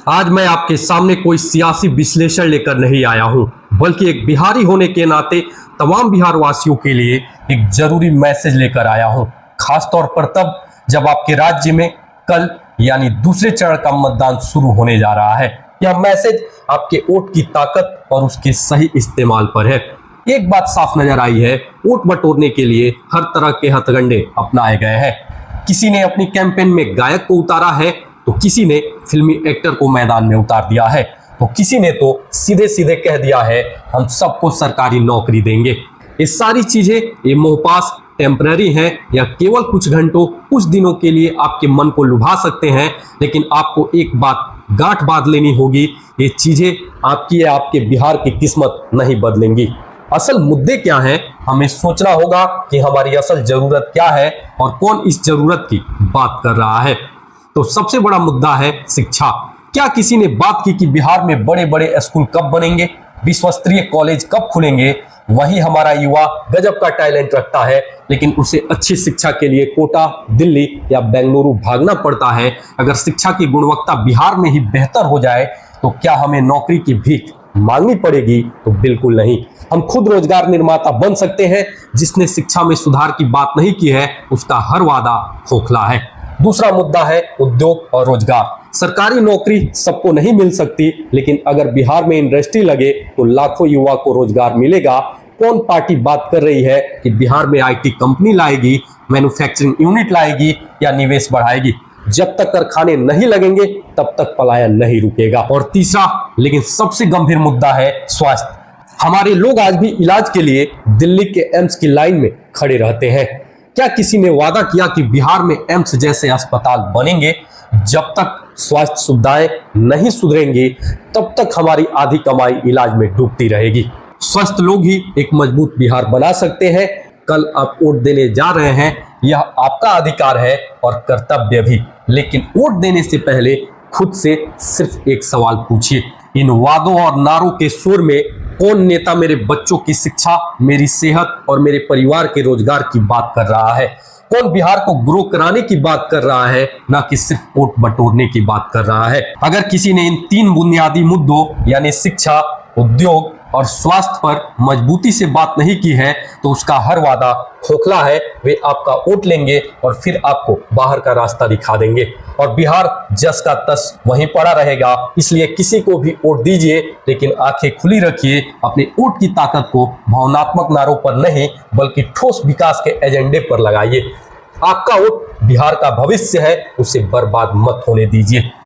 आज मैं आपके सामने कोई सियासी विश्लेषण लेकर नहीं आया हूं, बल्कि एक बिहारी होने के नाते तमाम बिहार वासियों के लिए एक जरूरी मैसेज लेकर आया हूं। खासतौर पर तब जब आपके राज्य में कल यानी दूसरे चरण का मतदान शुरू होने जा रहा है। यह मैसेज आपके वोट की ताकत और उसके सही इस्तेमाल पर है। एक बात साफ नजर आई है, वोट बटोरने के लिए हर तरह के हथकंडे अपनाए गए हैं। किसी ने अपनी कैंपेन में गायक को उतारा है, तो किसी ने फिल्मी एक्टर को मैदान में उतार दिया है, तो किसी ने तो सीधे सीधे कह दिया है हम सबको सरकारी नौकरी देंगे। ये सारी चीजें ये मोहपास टेम्पररी हैं या केवल कुछ घंटों कुछ दिनों के लिए आपके मन को लुभा सकते हैं, लेकिन आपको एक बात गांठ बांध लेनी होगी, ये चीजें आपकी या आपके बिहार की किस्मत नहीं बदलेंगी। असल मुद्दे क्या हैं, हमें सोचना होगा कि हमारी असल जरूरत क्या है और कौन इस जरूरत की बात कर रहा है। तो सबसे बड़ा मुद्दा है शिक्षा। क्या किसी ने बात की कि बिहार में बड़े बड़े स्कूल कब बनेंगे, विश्व स्तरीय कॉलेज कब खुलेंगे? वही हमारा युवा गजब का टैलेंट रखता है, लेकिन उसे अच्छी शिक्षा के लिए कोटा, दिल्ली या बेंगलुरु भागना पड़ता है। अगर शिक्षा की गुणवत्ता बिहार में ही बेहतर हो जाए तो क्या हमें नौकरी की भीख मांगनी पड़ेगी? तो बिल्कुल नहीं। हम खुद रोजगार निर्माता बन सकते हैं। जिसने शिक्षा में सुधार की बात नहीं की है उसका हर वादा खोखला है। दूसरा मुद्दा है उद्योग और रोजगार। सरकारी नौकरी सबको नहीं मिल सकती, लेकिन अगर बिहार में इंडस्ट्री लगे तो लाखों युवा को रोजगार मिलेगा। कौन पार्टी बात कर रही है कि बिहार में आईटी कंपनी लाएगी, मैन्युफैक्चरिंग यूनिट लाएगी या निवेश बढ़ाएगी? जब तक कारखाने नहीं लगेंगे तब तक पलायन नहीं रुकेगा। और तीसरा लेकिन सबसे गंभीर मुद्दा है स्वास्थ्य। हमारे लोग आज भी इलाज के लिए दिल्ली के एम्स की लाइन में खड़े रहते हैं। क्या किसी ने वादा किया कि बिहार में एम्स जैसे अस्पताल बनेंगे? जब तक स्वास्थ्य सुविधाएं नहीं सुधरेंगी तब तक हमारी आधी कमाई इलाज में डूबती रहेगी। स्वस्थ लोग ही एक मजबूत बिहार बना सकते हैं। कल आप वोट देने जा रहे हैं, यह आपका अधिकार है और कर्तव्य भी, लेकिन वोट देने से पहले खुद से सिर्फ एक सवाल पूछिए, इन वादों और नारों के शोर में कौन नेता मेरे बच्चों की शिक्षा, मेरी सेहत और मेरे परिवार के रोजगार की बात कर रहा है? कौन बिहार को ग्रो कराने की बात कर रहा है, ना कि सिर्फ वोट बटोरने की बात कर रहा है? अगर किसी ने इन तीन बुनियादी मुद्दों यानी शिक्षा, उद्योग और स्वास्थ्य पर मजबूती से बात नहीं की है तो उसका हर वादा खोखला है। वे आपका वोट लेंगे और फिर आपको बाहर का रास्ता दिखा देंगे और बिहार जस का तस वहीं पड़ा रहेगा। इसलिए किसी को भी वोट दीजिए, लेकिन आंखें खुली रखिए। अपने वोट की ताकत को भावनात्मक नारों पर नहीं बल्कि ठोस विकास के एजेंडे पर लगाइए। आपका वोट बिहार का भविष्य है, उसे बर्बाद मत होने दीजिए।